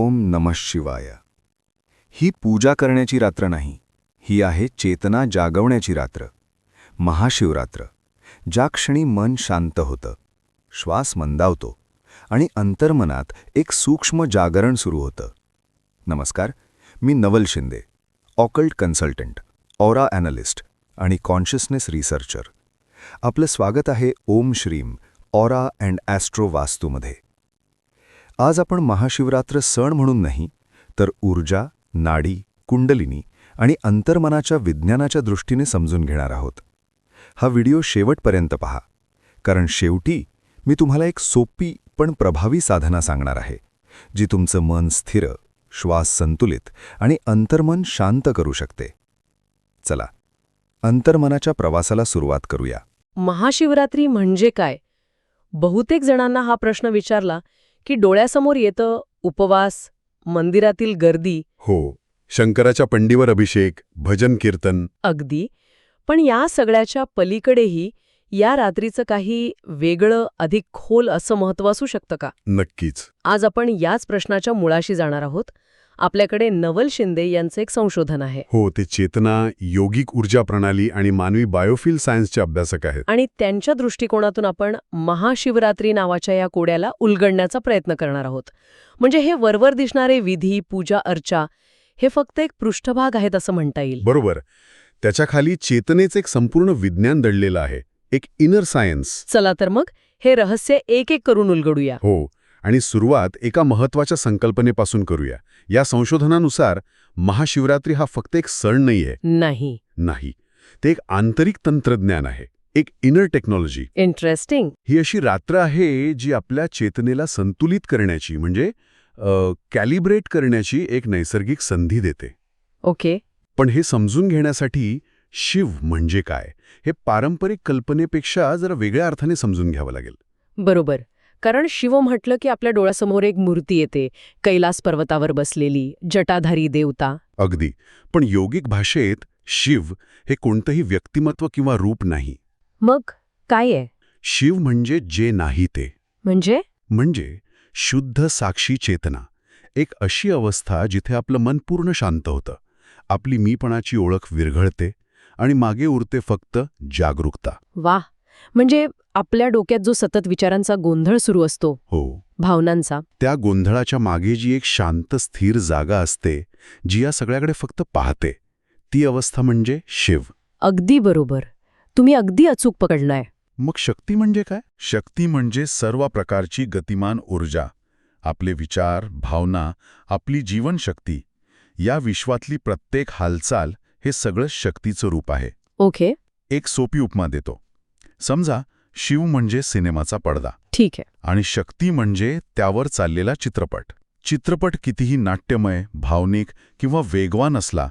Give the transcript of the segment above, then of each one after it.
ओम नमः शिवाय. ही पूजा करण्याची रात्र नाही, ही आहे चेतना जागवण्याची रात्र. महाशिवरात्र, ज्या क्षणी मन शांत होतं, श्वास मंदावतो आणि अंतर्मनात एक सूक्ष्म जागरण सुरू होतं. नमस्कार, मी Naval Shinde, occult consultant, aura analyst आणि कॉन्शियसनेस रिसर्चर. आपलं स्वागत आहे ओम श्रीम ऑरा अँड ॲस्ट्रो वास्तूमध्ये. आज आपण महाशिवरात्र सण म्हणून नाही, तर ऊर्जा, नाडी, कुंडलिनी आणि अंतर्मनाच्या विज्ञानाच्या दृष्टीने समजून घेणार आहोत. हा व्हिडिओ शेवटपर्यंत पहा, कारण शेवटी मी तुम्हाला एक सोपी पण प्रभावी साधना सांगणार आहे, जी तुमचं मन स्थिर, श्वास संतुलित आणि अंतर्मन शांत करू शकते. चला, अंतर्मनाच्या प्रवासाला सुरुवात करूया. महाशिवरात्री म्हणजे काय? बहुतेक जणांना हा प्रश्न विचारला की डोळ्यासमोर येतं उपवास, मंदिरातील गर्दी. हो, शंकराच्या पंडीवर अभिषेक, भजन कीर्तन. अगदी. पण या सगळ्याच्या पलीकडेही या रात्रीचं काही वेगळं, अधिक खोल असं महत्त्व असू शकतं का? नक्कीच. आज आपण याच प्रश्नाच्या मुळाशी जाणार आहोत. आपल्याकडे नवल शिंदे यांचं एक संशोधन आहे. हो, ते चेतना, योगिक ऊर्जा प्रणाली आणि मानवी बायोफिल सायन्सचे अभ्यासक आहेत. आणि त्यांच्या दृष्टिकोनातून आपण महाशिवरात्री नावाच्या या कोड्याला उलगडण्याचा प्रयत्न करणार आहोत. म्हणजे हे वरवर दिसणारे विधी, पूजा, अर्चा हे फक्त एक पृष्ठभाग आहेत असं म्हणता येईल. बरोबर. त्याच्या खाली चेतनेचं एक संपूर्ण विज्ञान दडलेलं आहे, एक इनर सायन्स. चला तर मग हे रहस्य एक एक करून उलगडूया. हो, आणि सुरुवात एका महत्वाच्या संकल्पनेपासून करूया. या संशोधनानुसार महाशिवरात्री हा फक्त एक सण नाहीये. नाही, ते एक आंतरिक तंत्रज्ञान आहे, एक इनर टेक्नॉलॉजी. इंटरेस्टिंग. ही अशी रात्र आहे जी आपल्या चेतनेला संतुलित करण्याची, म्हणजे कॅलिब्रेट करण्याची एक नैसर्गिक संधी देते. ओके. पण हे समजून घेण्यासाठी शिव म्हणजे काय, हे पारंपरिक कल्पनेपेक्षा जरा वेगळ्या अर्थाने समजून घ्यावं लागेल. बरोबर. कारण शिव म्हटलं की आपल्या डोळ्यासमोर एक मूर्ती येते, कैलास पर्वतावर बसलेली, जटाधारी देवता. अगदी. पण योगिक भाषेत शिव हे कोणतंही व्यक्तिमत्व किंवा रूप नाही. मग काय आहे? शिव म्हणजे जे नाही ते. म्हणजे शुद्ध साक्षी चेतना. एक अशी अवस्था जिथे आपलं मन पूर्ण शांत होतं, आपली मीपणाची ओळख विरघळते आणि मागे उरते फक्त जागरूकता. वाह. म्हणजे आपल्या डोक्यात जो सतत विचारांचा गोंधळ सुरू असतो, हो, भावनांचा, त्या गोंधळाच्या मागे जी एक शांत स्थिर जागा असते, जी या सगळ्याकडे फक्त पाहते, ती अवस्था म्हणजे शिव. अगदी बरोबर. तुम्ही अगदी अचूक पकडलाय. मग शक्ती म्हणजे काय? शक्ती म्हणजे सर्व प्रकारची गतिमान ऊर्जा. आपले विचार, भावना, आपली जीवनशक्ती, या विश्वातली प्रत्येक हालचाल हे सगळं शक्तीचं रूप आहे. ओके. एक सोपी उपमा देतो. समजा शिव म्हणजे सिनेमाचा पडदा. ठीक आहे. आणि शक्ती म्हणजे त्यावर चाललेला चित्रपट. चित्रपट कितीही नाट्यमय, भावनिक किंवा वेगवान असला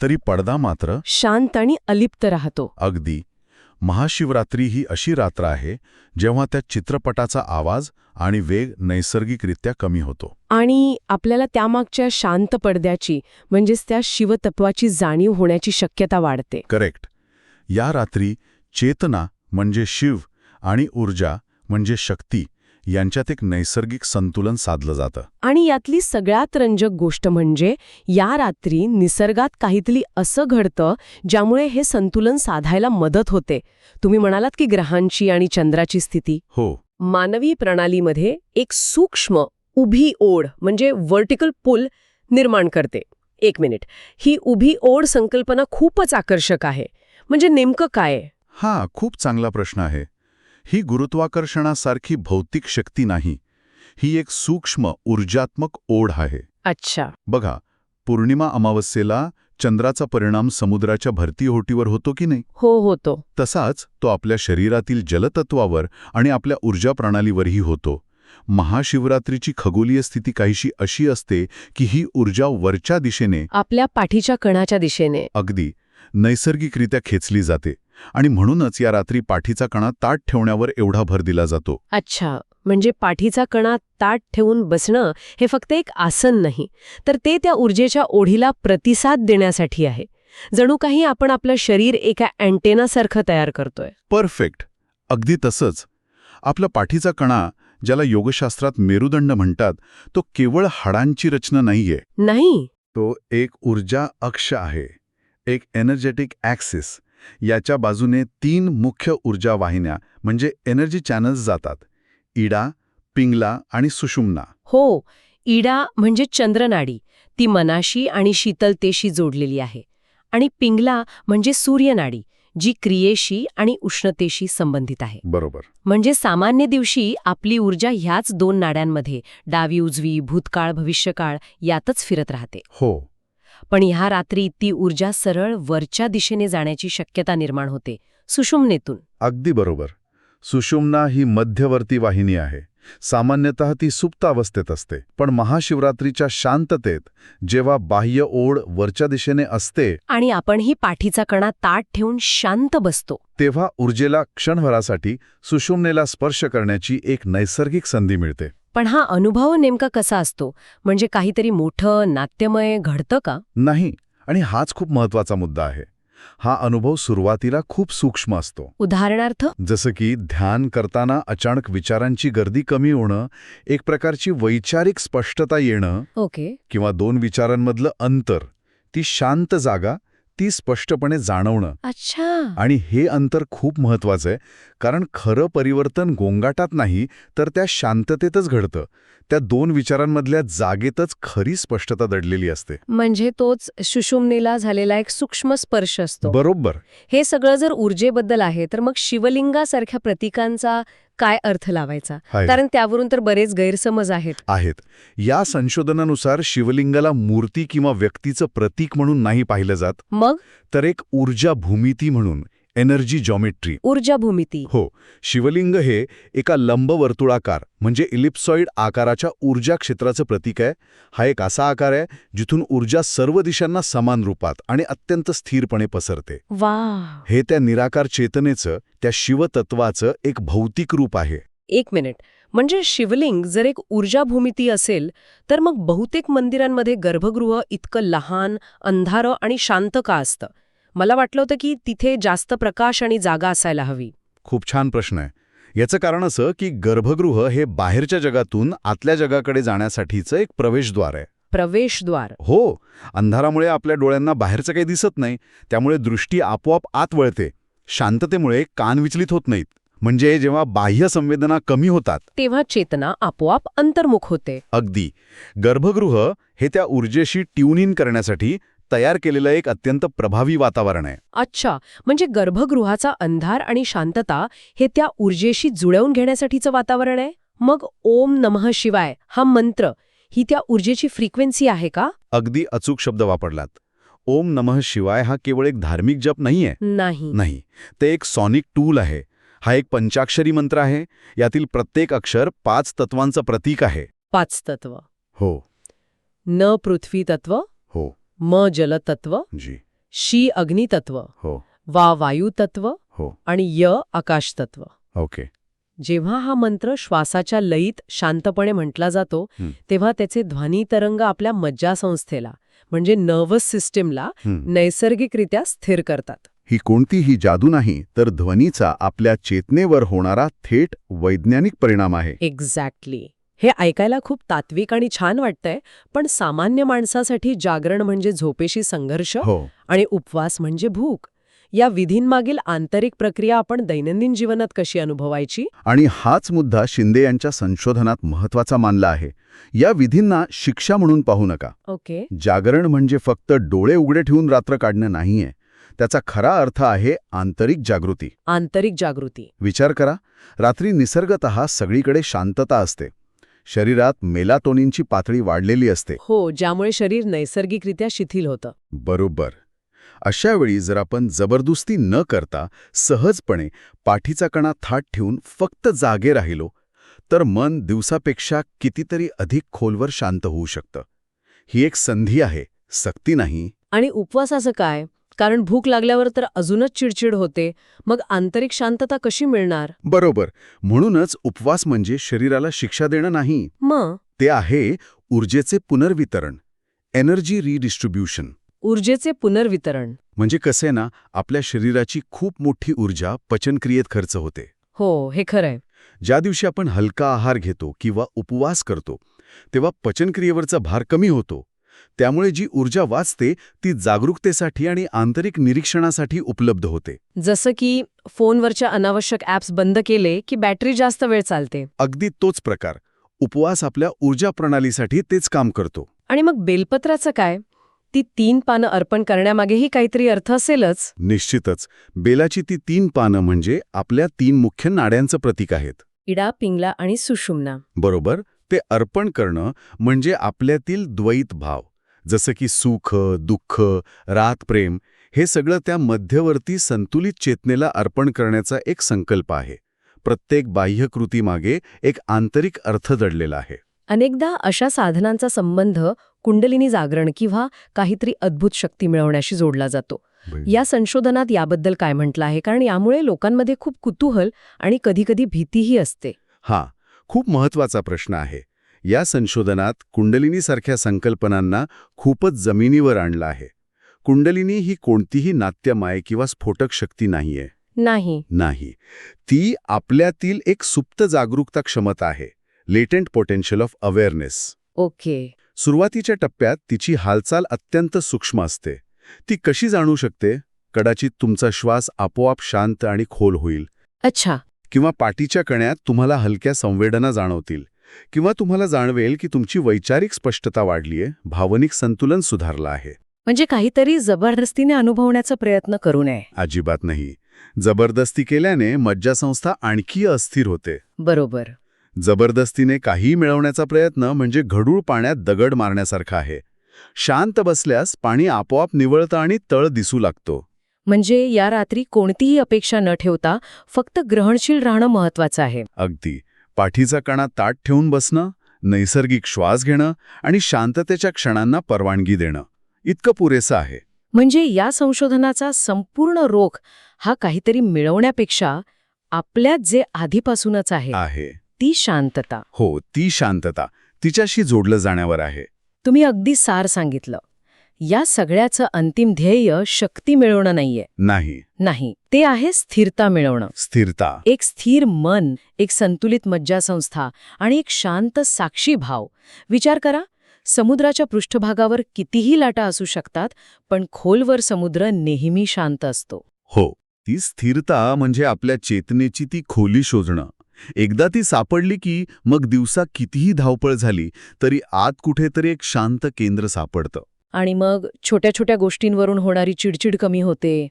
तरी पडदा मात्र शांत आणि अलिप्त राहतो. अगदी. महाशिवरात्री ही अशी रात्र आहे जेव्हा त्या चित्रपटाचा आवाज आणि वेग नैसर्गिकरित्या कमी होतो. आणि आपल्याला त्यामागच्या शांत पडद्याची, म्हणजेच त्या शिवतत्वाची जाणीव होण्याची शक्यता वाढते. करेक्ट. या रात्री चेतना म्हणजे शिव आणि ऊर्जा म्हणजे शक्ती यांच्यात एक नैसर्गिक संतुलन साधलं जातं. आणि यातली सगळ्यात रंजक गोष्ट म्हणजे या रात्री निसर्गात काहीतरी असं घडतं ज्यामुळे हे संतुलन साधायला मदत होते. तुम्ही म्हणालात की ग्रहांची आणि चंद्राची स्थिती. हो. मानवी प्रणालीमध्ये एक सूक्ष्म उभी ओढ म्हणजे व्हर्टिकल पुल निर्माण करते. एक मिनिट. ही उभी ओढ संकल्पना खूपच आकर्षक आहे. म्हणजे नेमकं काय? हा खूप चांगला प्रश्न आहे. ही गुरुत्वाकर्षणासारखी भौतिक शक्ती नाही, ही एक सूक्ष्म ऊर्जात्मक ओढ आहे. अच्छा. बघा, पौर्णिमा अमावस्येला चंद्राचा परिणाम समुद्राच्या भरतीओहोटीवर होतो की नाही? हो, होतो. तसाच तो आपल्या शरीरातील जलतत्वावर आणि आपल्या ऊर्जा प्रणालीवरही होतो. महाशिवरात्रीची खगोलीय स्थिती काहीशी अशी असते की ही ऊर्जा वरच्या दिशेने, आपल्या पाठीच्या कणाच्या दिशेने, अगदी नैसर्गिकरित्या खेचली जाते. आणि म्हणूनच या रात्री पाठीचा कणा ताठ ठेवण्यावर एवढा भर दिला जातो. अच्छा. म्हणजे पाठीचा कणा ताठ ठेवून बसणं हे फक्त एक आसन नाही, तर ते त्या ऊर्जेच्या ओढीला प्रतिसाद देण्यासाठी आहे. जणू काही आपण आपलं शरीर एका अँटेनासारखं तयार करतोय. परफेक्ट. अगदी तसंच. आपला पाठीचा कणा ज्याला योगशास्त्रात मेरुदंड म्हणतात, तो केवळ हाडांची रचना नाहीये. नाही. तो एक ऊर्जा अक्ष आहे, एक एनर्जेटिक ॲक्सिस. याच्या बाजूने 3 मुख्य ऊर्जा वाहिन्या म्हणजे एनर्जी चॅनल्स जातात: इडा, पिंगला आणि सुषुम्ना. हो, इडा म्हणजे चंद्रनाडी, ती मनाशी आणि शीतलतेशी जोडलेली आहे. आणि पिंगला म्हणजे सूर्यनाडी, जी क्रियेशी आणि उष्णतेशी संबंधित आहे. बरोबर. म्हणजे सामान्य दिवशी आपली ऊर्जा ह्याच 2 नाड्यांमध्ये, डावी उजवी, भूतकाळ भविष्यकाळ, यातच फिरत राहते. हो. पण ह्या रात्री ती ऊर्जा सरळ वरच्या दिशेने जाण्याची शक्यता निर्माण होते, सुषुम्नेतून. अगदी बरोबर. सुषुम्ना ही मध्यवर्ती वाहिनी आहे. सामान्यतः ती सुप्त अवस्थेत असते. पण महाशिवरात्रीच्या शांततेत, जेव्हा बाह्य ओढ वरच्या दिशेने असते आणि आपण ही पाठीचा कणा ताठ ठेवून शांत बसतो, तेव्हा ऊर्जेला क्षणभरासाठी सुषुम्नेला स्पर्श करण्याची एक नैसर्गिक संधी मिळते. पण हा अनुभव नेमका कसा असतो? म्हणजे काहीतरी मोठं, नाट्यमय घडतं का? नाही. आणि हाच खूप महत्वाचा मुद्दा आहे. हा अनुभव सुरुवातीला खूप सूक्ष्म असतो. उदाहरणार्थ? जसं की ध्यान करताना अचानक विचारांची गर्दी कमी होणं, एक प्रकारची वैचारिक स्पष्टता येणं, ओके. किंवा 2 विचारांमधलं अंतर, ती शांत जागा, ती स्पष्टपणे जाणवणं. अच्छा. आणि हे अंतर खूप महत्वाचं आहे, कारण खरं परिवर्तन गोंगाटात नाही, तर त्या शांततेतच घडतं. त्या 2 विचारांमधल्या जागेतच खरी स्पष्टता दडलेली असते. म्हणजे तोच सुषुम्नेला झालेला एक सूक्ष्म स्पर्श असतो. बरोबर. हे सगळं जर ऊर्जेबद्दल आहे, तर मग शिवलिंगासारख्या प्रतीकांचा काय अर्थ लावायचा? आहे. कारण त्यावरून तर बरेच गैरसमज आहेत. या संशोधनानुसार शिवलिंगाला मूर्ती किंवा व्यक्तीचं प्रतीक म्हणून नाही पाहिलं जात, मग तर एक ऊर्जा भूमिती म्हणून, एनर्जी जॉमेट्री. ऊर्जा भूमिती. हो. शिवलिंग हे एका लंबवर्तुळाकार म्हणजे इलिप्सॉइड आकाराच्या ऊर्जा क्षेत्राचं प्रतीक आहे. हा एक असा आकार आहे जिथून ऊर्जा सर्व दिशांना समान रूपात आणि अत्यंत स्थिरपणे पसरते. वा. हे त्या निराकार चेतनेचं, त्या शिवतत्वाचं एक भौतिक रूप आहे. 1 मिनिट. म्हणजे शिवलिंग जर एक ऊर्जा भूमिती असेल, तर मग बहुतेक मंदिरांमध्ये गर्भगृह इतकं लहान, अंधारं आणि शांत का असतं? मला वाटलं होतं की तिथे जास्त प्रकाश आणि जागा असायला हवी. खूप छान प्रश्न आहे. याचं कारण असं की गर्भगृह हे बाहेरच्या जगातून आतल्या जगाकडे जाण्यासाठीचं एक प्रवेशद्वार आहे. प्रवेशद्वार. हो. अंधारामुळे आपल्या डोळ्यांना बाहेरचं काही दिसत नाही, त्यामुळे दृष्टी आपोआप आत वळते. शांततेमुळे कान विचलित होत नाहीत. म्हणजे जेव्हा बाह्य संवेदना कमी होतात, तेव्हा चेतना आपोआप अंतर्मुख होते. अगदी. गर्भगृह हे त्या ऊर्जेशी ट्यून इन करण्यासाठी तयार केलेलं एक अत्यंत प्रभावी वातावरण आहे. अच्छा. म्हणजे गर्भगृहाचा अंधार आणि शांतता हे त्या ऊर्जेशी जुळवून घेण्यासाठीचं वातावरण आहे. मग ओम नमः शिवाय हा मंत्र, ही त्या ऊर्जेची फ्रिक्वेन्सी आहे का? अगदी अचूक शब्द वापरलात. ओम नमः शिवाय हा केवळ एक धार्मिक जप नाहीये. नाही. ते एक सॉनिक टूल आहे. हा एक पंचाक्षरी मंत्र आहे. यातील प्रत्येक अक्षर 5 तत्वांचं प्रतीक आहे. 5 तत्व. हो. न पृथ्वी तत्व, हो. म जल तत्व, जी. शी अग्नी तत्व, हो. वा वायू तत्व हो. आणि य आकाश तत्व. ओके. जेव्हा हा मंत्र श्वासाच्या लयीत शांतपणे म्हटला जातो, तेव्हा त्याचे ध्वनी तरंग आपल्या मज्जासंस्थेला म्हणजे नर्व्हस सिस्टीमला नैसर्गिकरित्या स्थिर करतात. ही कोणतीही जादू नाही, तर ध्वनीचा आपल्या चेतनेवर होणारा थेट वैज्ञानिक परिणाम आहे. एक्झॅक्टली. हे ऐकायला खूप तात्विक आणि छान वाटतंय, पण सामान्य माणसासाठी जागरण म्हणजे झोपेशी संघर्ष हो. आणि उपवास म्हणजे भूक. या विधींमागील आंतरिक प्रक्रिया आपण दैनंदिन जीवनात कशी अनुभवायची? आणि हाच मुद्दा शिंदे यांच्या संशोधनात महत्वाचा मानला आहे. या विधींना शिक्षा म्हणून पाहू नका. ओके. जागरण म्हणजे फक्त डोळे उघडे ठेवून रात्र काढणं नाहीये. त्याचा खरा अर्थ आहे आंतरिक जागृती. आंतरिक जागृती. विचार करा, रात्री निसर्गतः सगळीकडे शांतता असते. शरीरात मेलाटोनिनची पातळी वाढलेली असते. हो, ज्यामुळे शरीर नैसर्गिकरित्या शिथिल होतं. बरोबर. अशा वेळी जर आपण जबरदस्ती न करता सहजपणे पाठीचा कणा थाट ठेवून फक्त जागे राहिलो, तर मन दिवसापेक्षा कितीतरी अधिक खोलवर शांत होऊ शकतं. ही एक संधी आहे, सक्ती नाही. आणि उपवासाचं काय? कारण भूक लागल्यावर तर अजूनच चिडचिड होते. मग आंतरिक शांतता कशी मिळणार? बरोबर. म्हणूनच उपवास म्हणजे शरीराला शिक्षा देणं नाही. मग ते आहे ऊर्जेचे पुनर्वितरण, एनर्जी रिडिस्ट्रीब्युशन. ऊर्जेचे पुनर्वितरण. म्हणजे कसे ना, आपल्या शरीराची खूप मोठी ऊर्जा पचनक्रियेत खर्च होते. हो, हे खरंय. ज्या दिवशी आपण हलका आहार घेतो किंवा उपवास करतो तेव्हा पचनक्रियेवरचा भार कमी होतो. त्यामुळे जी ऊर्जा वाचते ती जागरूकतेसाठी आणि आंतरिक निरीक्षणासाठी उपलब्ध होते. जसं की फोनवरच्या अनावश्यक ॲप्स बंद केले की बॅटरी जास्त वेळ चालते. अगदी तोच प्रकार. उपवास आपल्या ऊर्जा प्रणालीसाठी तेच काम करतो. आणि मग बेलपत्राचं काय? ती 3 पानं अर्पण करण्यामागेही काहीतरी अर्थ असेलच. निश्चितच. बेलाची ती 3 पानं म्हणजे आपल्या 3 मुख्य नाड्यांचं प्रतीक आहेत. इडा, पिंगला आणि सुषुम्ना. बरोबर. ते अर्पण करणं म्हणजे आपल्यातील द्वैत भाव, जसं की सुख, दुःख, राग, प्रेम, हे सगळं त्या मध्यवर्ती संतुलित चेतनेला अर्पण करण्याचा एक संकल्प आहे. प्रत्येक बाह्य कृतीमागे एक आंतरिक अर्थ दडलेला आहे. अनेकदा अशा साधनांचा संबंध कुंडलिनी जागरण किंवा काहीतरी अद्भुत शक्ती मिळवण्याशी जोडला जातो. या संशोधनात याबद्दल काय म्हटलं आहे? कारण यामुळे लोकांमध्ये खूप कुतूहल आणि कधीकधी भीतीही असते. खूप महत्वाचा प्रश्न आहे. या संशोधनात कुंडलिनीसारख्या संकल्पनांना खूपच जमिनीवर आणलं आहे. कुंडलिनी ही कोणतीही नाट्यमय किंवा स्फोटक शक्ती नाहीये. नाही. ती आपल्यातील एक सुप्त जागरूकता क्षमता आहे. Latent potential of awareness. Okay. सुरुवातीच्या टप्प्यात तिची हालचाल अत्यंत सूक्ष्म असते. ती कशी जाणू शकते? कदाचित तुमचा श्वास आपोआप शांत आणि खोल होईल. अच्छा. किंवा पाठीच्या कण्यात तुम्हाला हलक्या संवेदना जाणवतील. किंवा तुम्हाला जाणवेल की तुमची वैचारिक स्पष्टता वाढलीये, भावनिक संतुलन सुधारलं आहे. म्हणजे काहीतरी जबरदस्तीने अनुभवण्याचा प्रयत्न करू नये. अजिबात नाही. जबरदस्ती केल्याने मज्जासंस्था आणखी अस्थिर होते. बरोबर. जबरदस्तीने काही मिळवण्याचा प्रयत्न म्हणजे गढूळ पाण्यात दगड मारण्यासारखा आहे. शांत बसल्यास पाणी आपोआप निवळतं आणि तळ दिसू लागतो. म्हणजे या रात्री कोणतीही अपेक्षा न ठेवता फक्त ग्रहणशील राहणं महत्वाचं आहे. अगदी. पाठीचा कणा ताठ ठेवून बसणं, नैसर्गिक श्वास घेणं आणि शांततेच्या क्षणांना परवानगी देणं इतकं पुरेसं आहे. म्हणजे या संशोधनाचा संपूर्ण रोख हा काहीतरी मिळवण्यापेक्षा आपल्यात जे आधीपासूनच आहे ती शांतता. हो, ती शांतता तिच्याशी जोडलं जाण्यावर आहे. तुम्ही अगदी सार सांगितलं. या सगळ्याचं अंतिम ध्येय शक्ती मिळवणं नाहीये. नाही, ते आहे स्थिरता मिळवणं. स्थिरता. एक स्थिर मन, एक संतुलित मज्जासंस्था आणि एक शांत साक्षी भाव. विचार करा, समुद्राच्या पृष्ठभागावर कितीही लाटा असू शकतात, पण खोलवर समुद्र नेहमी शांत असतो. हो, ती स्थिरता म्हणजे आपल्या चेतनेची ती खोली शोधणं. एकदा ती सापडली की मग दिवसा कितीही धावपळ झाली तरी आत कुठेतरी एक शांत केंद्र सापडतं. आणि मग छोट्या छोट्या गोष्टींवरून होणारी चिडचिड कमी होते.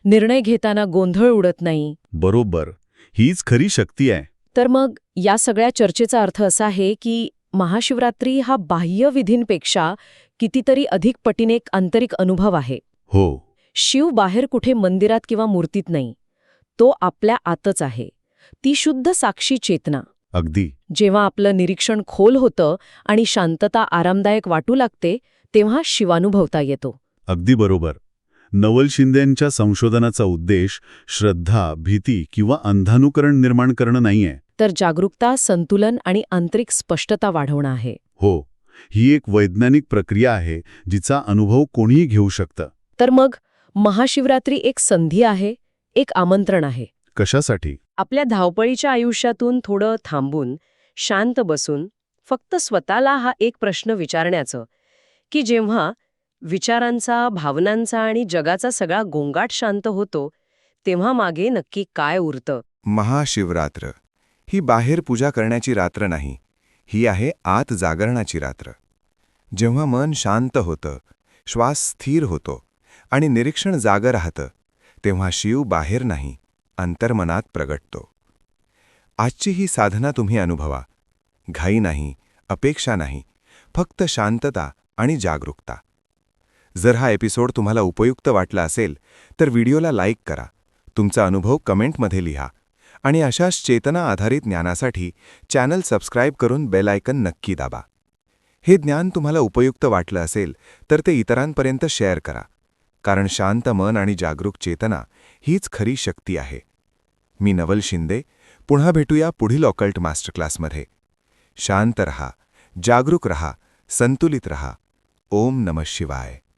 निर्णय घेताना गोंधळ उडत नाही. बरोबर. हीच खरी शक्ती आहे. तर मग या सगळ्या चर्चेचा अर्थ असा आहे की महाशिवरात्री हा बाह्य विधींपेक्षा कितीतरी अधिक पटीने एक आंतरिक अनुभव आहे. हो. शिव बाहेर कुठे मंदिरात किंवा मूर्तीत नाही. तो आपल्या आतच आहे. ती शुद्ध साक्षी चेतना. अगदी. जेव्हा आपलं निरीक्षण खोल होतं आणि शांतता आरामदायक वाटू लागते तेव्हा शिवानुभवता येतो. अगदी बरोबर. नवल शिंदेंच्या संशोधनाचा उद्देश श्रद्धा, भीती किंवा अंधानुकरण निर्माण करणं नाहीये. तर जागरूकता, संतुलन आणि आंतरिक स्पष्टता वाढवणं आहे. हो, ही एक वैज्ञानिक प्रक्रिया आहे जिचा अनुभव कोणीही घेऊ शकतं. तर मग महाशिवरात्री एक संधी आहे, एक आमंत्रण आहे. कशासाठी? आपल्या धावपळीच्या आयुष्यातून थोडं थांबून, शांत बसून, फक्त स्वतःला हा एक प्रश्न विचारण्याचं की जेव्हा विचारांचा, भावनांचा आणि जगाचा सगळा गोंगाट शांत होतो, तेव्हा मागे नक्की काय उरतं? महाशिवरात्र ही बाहेर पूजा करण्याची रात्र नाही, ही आहे आत जागरणाची रात्र. जेव्हा मन शांत होतं, श्वास स्थिर होतो आणि निरीक्षण जागं राहतं, तेव्हा शिव बाहेर नाही, अंतर्मनात प्रगटतो. आजची ही साधना तुम्ही अनुभवा. घाई नाही, अपेक्षा नाही, फक्त शांतता आणि जागरूकता. जर हा एपिसोड तुम्हाला उपयुक्त वाटला असेल तर व्हिडिओला लाईक करा, तुमचा अनुभव कमेंटमध्ये लिहा आणि अशाच चेतना आधारित ज्ञानासाठी चॅनल सबस्क्राईब करून बेल आयकन नक्की दाबा. हे ज्ञान तुम्हाला उपयुक्त वाटलं असेल तर ते इतरांपर्यंत शेअर करा, कारण शांत मन आणि जागरूक चेतना हीच खरी शक्ती आहे. मी नवल शिंदे. पुन्हा भेटूया पुढील ऑकल्ट मास्टर क्लासमध्ये. शांत रहा, जागरूक रहा, संतुलित रहा. ओम नमः शिवाय.